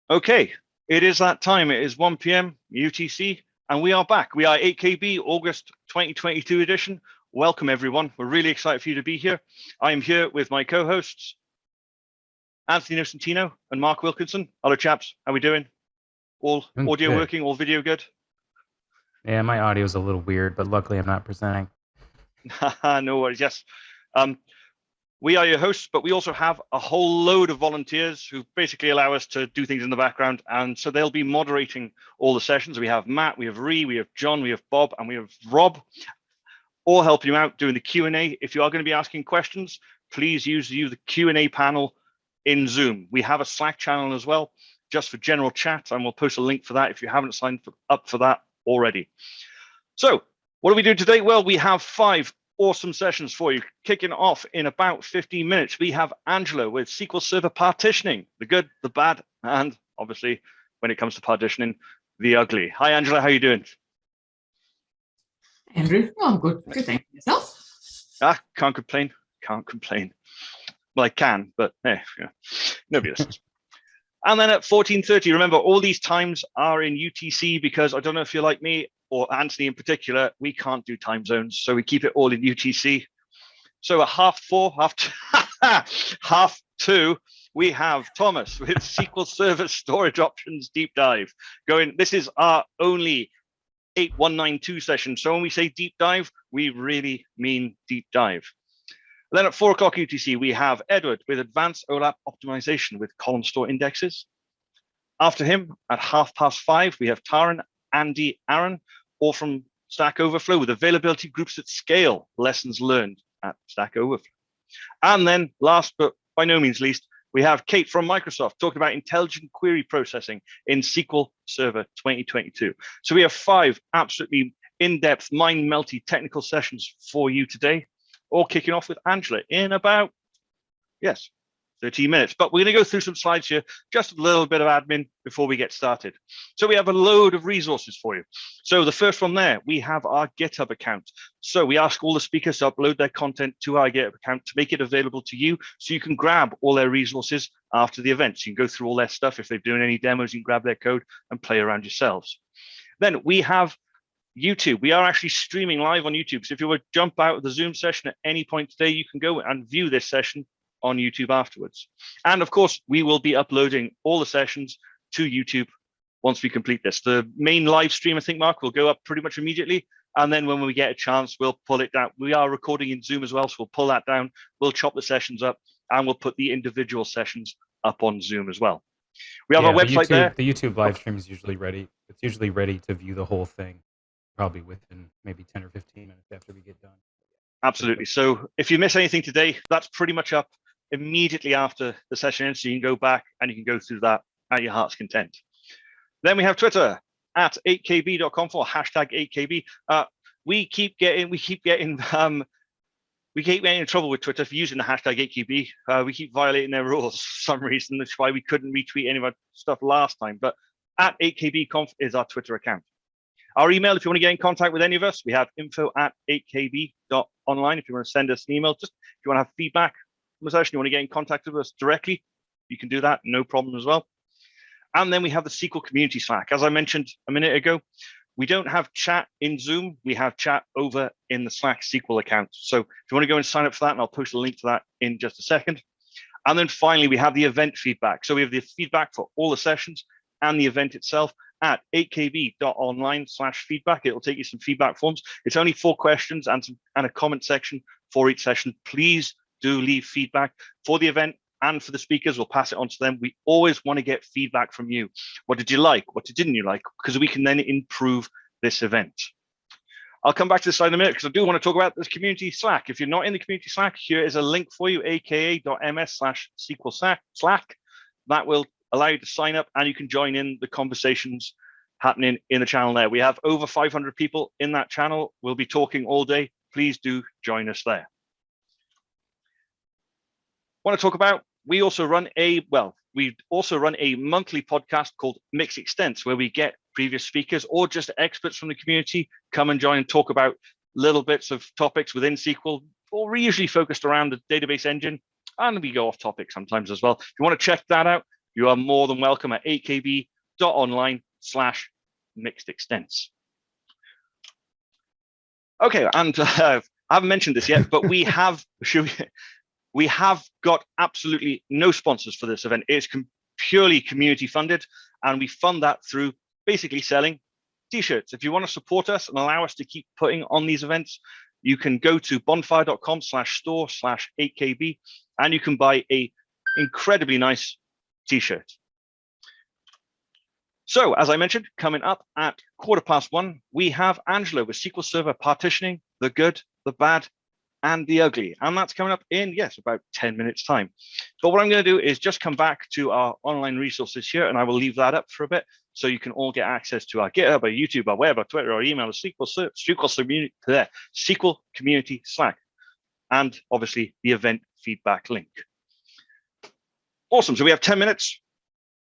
Okay, it is that time. It is 1 p.m. UTC, and we are back. We are 8KB August 2022 edition. Welcome, everyone. We're really excited for you to be here. I am here with my co-hosts, Anthony Nocentino and Mark Wilkinson. Hello, chaps. How are we doing? All audio Good. working? All video good? Yeah, my audio is a little weird, but luckily I'm not presenting. No worries. Yes. We are your hosts, but we also have a whole load of volunteers who basically allow us to do things in the background. And so they'll be moderating all the sessions. We have Matt, we have Ree, we have John, we have Bob, and we have Rob, all helping you out doing the Q&A. If you are going to be asking questions, please use the Q&A panel in Zoom. We have a Slack channel as well, just for general chat, and we'll post a link for that if you haven't signed up for that already. So what are we doing today? Well, we have 5 awesome sessions for you. Kicking off in about 15 minutes, we have Angela with SQL Server partitioning, the good, the bad, and obviously, when it comes to partitioning, the ugly. Hi, Angela, how are you doing? Andrew, I'm good. Good, thank you. Yourself? Can't complain. Well, I can, but yeah, nobody listens. And then at 14:30, remember, all these times are in UTC because I don't know if you're like me or Anthony in particular, we can't do time zones, so we keep it all in UTC. So at 2:30, we have Thomas with SQL Server Storage Options Deep Dive going. This is our only 8192 session. So when we say deep dive, we really mean deep dive. Then at 4 o'clock UTC, we have Edward with Advanced OLAP Optimization with column store indexes. After him, at 5:30, we have Taran, Andy, Aaron, all from Stack Overflow with availability groups at scale, lessons learned at Stack Overflow. And then last but by no means least, we have Kate from Microsoft talking about intelligent query processing in SQL Server 2022. So we have 5 absolutely in-depth, mind-melty technical sessions for you today, all kicking off with Angela in about, 13 minutes. But we're going to go through some slides here, just a little bit of admin before we get started. So we have a load of resources for you. So the first one there, we have our GitHub account. So we ask all the speakers to upload their content to our GitHub account to make it available to you so you can grab all their resources after the event. So you can go through all their stuff. If they're doing any demos, you can grab their code and play around yourselves. Then we have YouTube. We are actually streaming live on YouTube. So if you would jump out of the Zoom session at any point today, you can go and view this session on YouTube afterwards. And of course, we will be uploading all the sessions to YouTube once we complete this. The main live stream, I think, Mark, will go up pretty much immediately. And then when we get a chance, we'll pull it down. We are recording in Zoom as well, so we'll pull that down. We'll chop the sessions up and we'll put the individual sessions up on Zoom as well. We have our website there. The YouTube live stream is usually ready. It's usually ready to view the whole thing, probably within maybe 10 or 15 minutes after we get done. Absolutely. So if you miss anything today, that's pretty much up immediately after the session ends, so you can go back and you can go through that at your heart's content. Then we have Twitter at 8kb.com for #8kb. We keep getting in trouble with Twitter for using the #8kb. We keep violating their rules for some reason. That's why we couldn't retweet any of our stuff last time. But at 8kbconf is our Twitter account. Our email, if you want to get in contact with any of us, we have info@8kb.online. If you want to send us an email, just if you want to have feedback from the session, you want to get in contact with us directly, you can do that, no problem as well. And then we have the SQL community Slack. As I mentioned a minute ago, we don't have chat in Zoom. We have chat over in the Slack SQL account. So if you want to go and sign up for that, and I'll post a link to that in just a second. And then finally, we have the event feedback. So we have the feedback for all the sessions and the event itself at 8kb.online/feedback. It'll take you some feedback forms. It's only 4 questions and a comment section for each session. Please do leave feedback for the event and for the speakers. We'll pass it on to them. We always want to get feedback from you. What did you like? What didn't you like? Because we can then improve this event. I'll come back to this slide in a minute because I do want to talk about this community Slack. If you're not in the community Slack, here is a link for you, aka.ms/SQL Slack. That will allow you to sign up and you can join in the conversations happening in the channel there. We have over 500 people in that channel. We'll be talking all day. Please do join us there. Want to talk about, we also run a monthly podcast called Mix Extents, where we get previous speakers or just experts from the community come and join and talk about little bits of topics within SQL, or we're usually focused around the database engine, and we go off topic sometimes as well. If you want to check that out, you are more than welcome at 8kb.online/mixedextents. Okay, and I haven't mentioned this yet, but we have got absolutely no sponsors for this event. It's purely community funded, and we fund that through basically selling t-shirts. If you want to support us and allow us to keep putting on these events, you can go to bonfire.com/store/8kb and you can buy a incredibly nice t-shirt. So as I mentioned, coming up at 1:15, we have Angela with SQL Server partitioning, the good, the bad, and the ugly. And that's coming up in, yes, about 10 minutes time. But what I'm going to do is just come back to our online resources here, and I will leave that up for a bit so you can all get access to our GitHub, our YouTube, our web, our Twitter, our email, our SQL community Slack, and obviously the event feedback link. Awesome. So we have 10 minutes.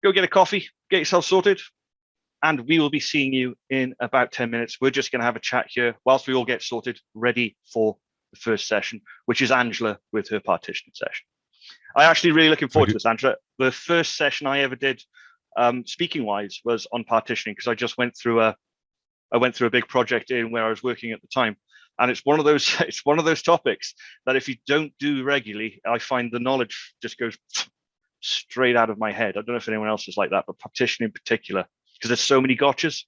Go get a coffee, get yourself sorted, and we will be seeing you in about 10 minutes. We're just going to have a chat here whilst we all get sorted, ready for the first session, which is Angela with her partitioning session. I'm actually really looking forward to this, Angela. The first session I ever did, speaking wise, was on partitioning, because I just went through a big project in where I was working at the time, and it's one of those topics that if you don't do regularly, I find the knowledge just goes straight out of my head. I don't know if anyone else is like that, but partitioning in particular, because there's so many gotchas.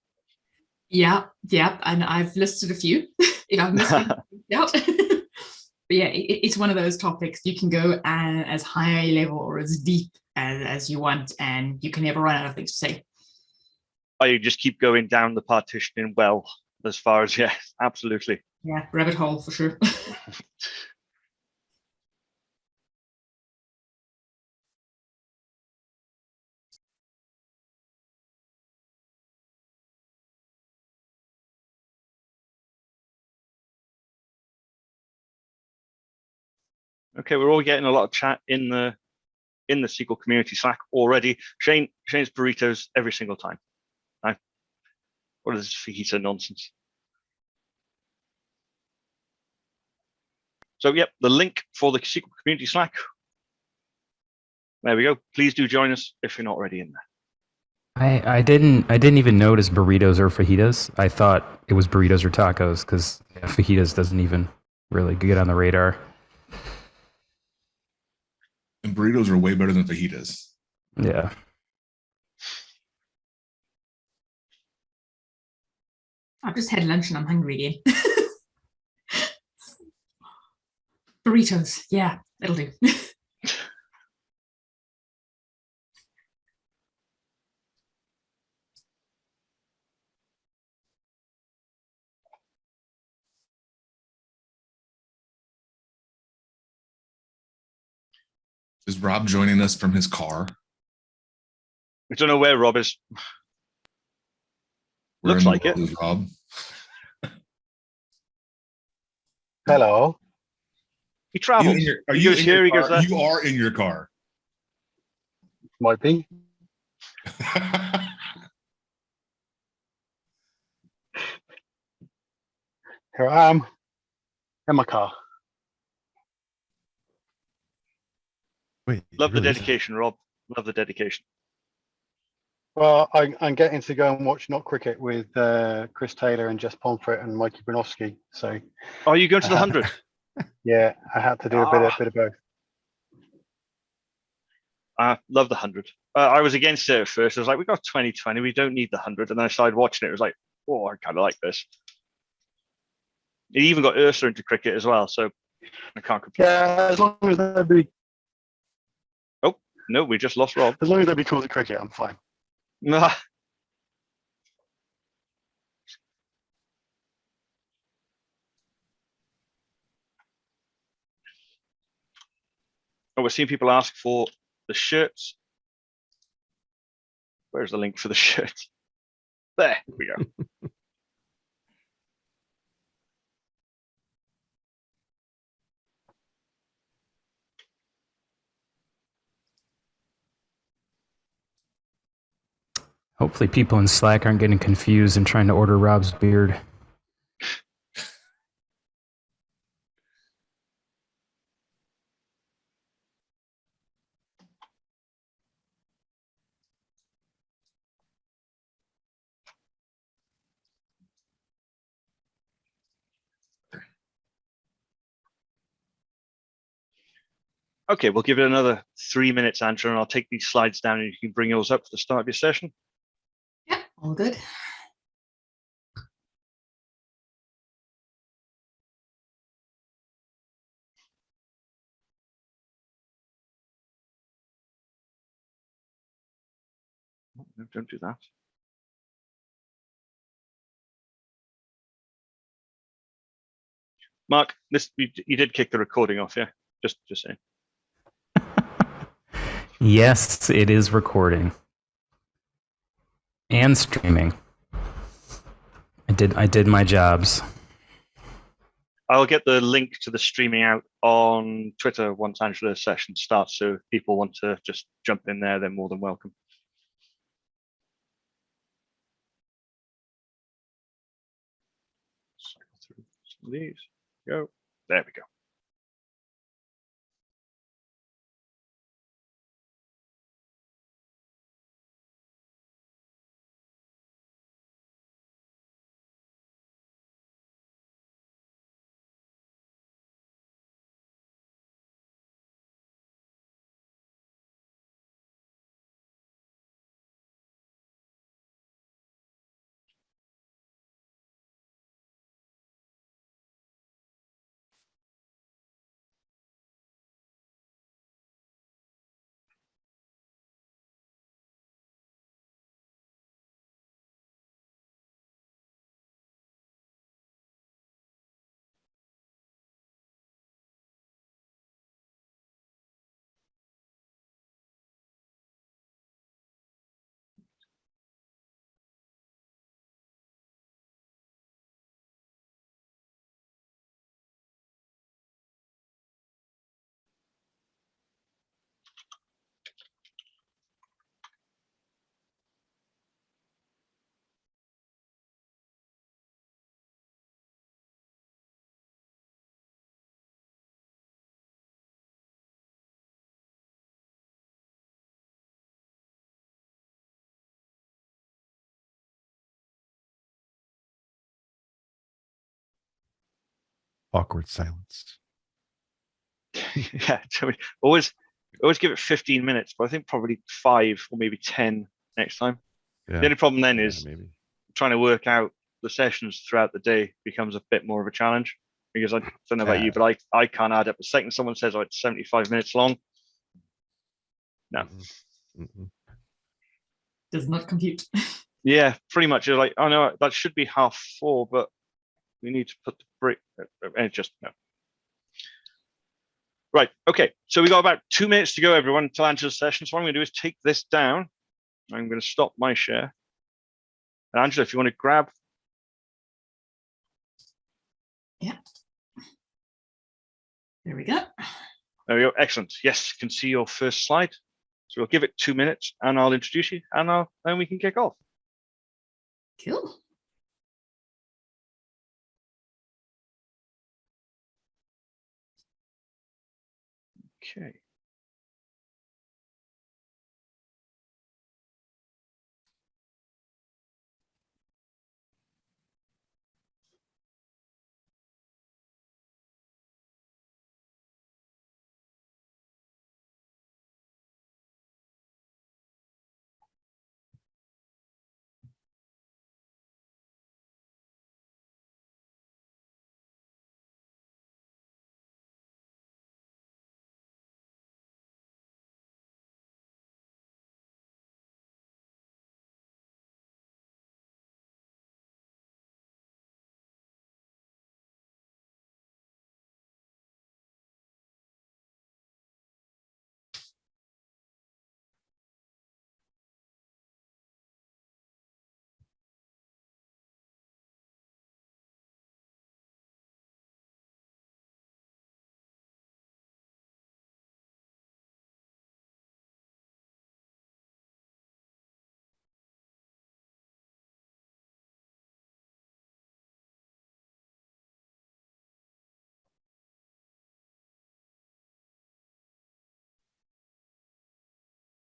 Yeah, and I've listed a few. I've missed out. But yeah, it's one of those topics you can go as high a level or as deep as you want, and you can never run out of things to say. I just keep going down the partitioning well, as far as, yeah, absolutely. Yeah, rabbit hole for sure. Okay, we're all getting a lot of chat in the SQL community Slack already. Shane's burritos every single time. What is this fajita nonsense? So yep, the link for the SQL community Slack. There we go. Please do join us if you're not already in there. I didn't even notice burritos or fajitas. I thought it was burritos or tacos, because fajitas doesn't even really get on the radar. And burritos are way better than fajitas. Yeah. I've just had lunch and I'm hungry again. Burritos, yeah, that'll do. Is Rob joining us from his car? I don't know where Rob is. Where Looks in the like world it. is Rob? Hello. He travels. He goes here, he goes there. You are in your car. Might be. Here I am in my car. Wait, Love the really is? dedication, Rob. Love the dedication. Well, I'm getting to go and watch Not Cricket with Chris Taylor and Jess Pomfret and Mikey Bronowski. So, Are you going to the 100? yeah, I had to do a bit of both. I love the 100. I was against it at first. I was like, we got 2020. We don't need the 100. And then I started watching it. It was like, oh, I kind of like this. It even got Ursula into cricket as well. So I can't complain. Yeah, as long as nobody No, we just lost Rob. As long as nobody calls it cricket, I'm fine. Oh, we're seeing people ask for the shirts. Where's the link for the shirt? There we go. Hopefully people in Slack aren't getting confused and trying to order Rob's beard. Okay, we'll give it another 3 minutes, Angela, and I'll take these slides down and you can bring yours up for the start of your session. Yeah, all good. No, don't do that. Mark, you did kick the recording off, yeah? Just saying. Yes, it is recording and streaming. I did my jobs. I'll get the link to the streaming out on Twitter once Angela's session starts. So if people want to just jump in there, they're more than welcome. Cycle through some of these. Go. There we go. Awkward silence. Yeah, so always give it 15 minutes, but I think probably 5 or maybe 10 next time. Yeah. The only problem then yeah, is maybe. trying to work out the sessions throughout the day becomes a bit more of a challenge, because I don't know about you, but I can't add up. The second someone says, oh, it's 75 minutes long, no. Mm-mm. Does not compute. Yeah, pretty much. You're like, oh no, that should be 4:30, but we need to put the break, and just no. Right, okay, so we got about 2 minutes to go, everyone, to Angela's session. So what I'm going to do is take this down. I'm going to stop my share. And Angela, if you want to grab. Yeah. There we go. There we go, excellent. Yes, can see your first slide. So we'll give it 2 minutes and I'll introduce you and then we can kick off. Cool. Okay.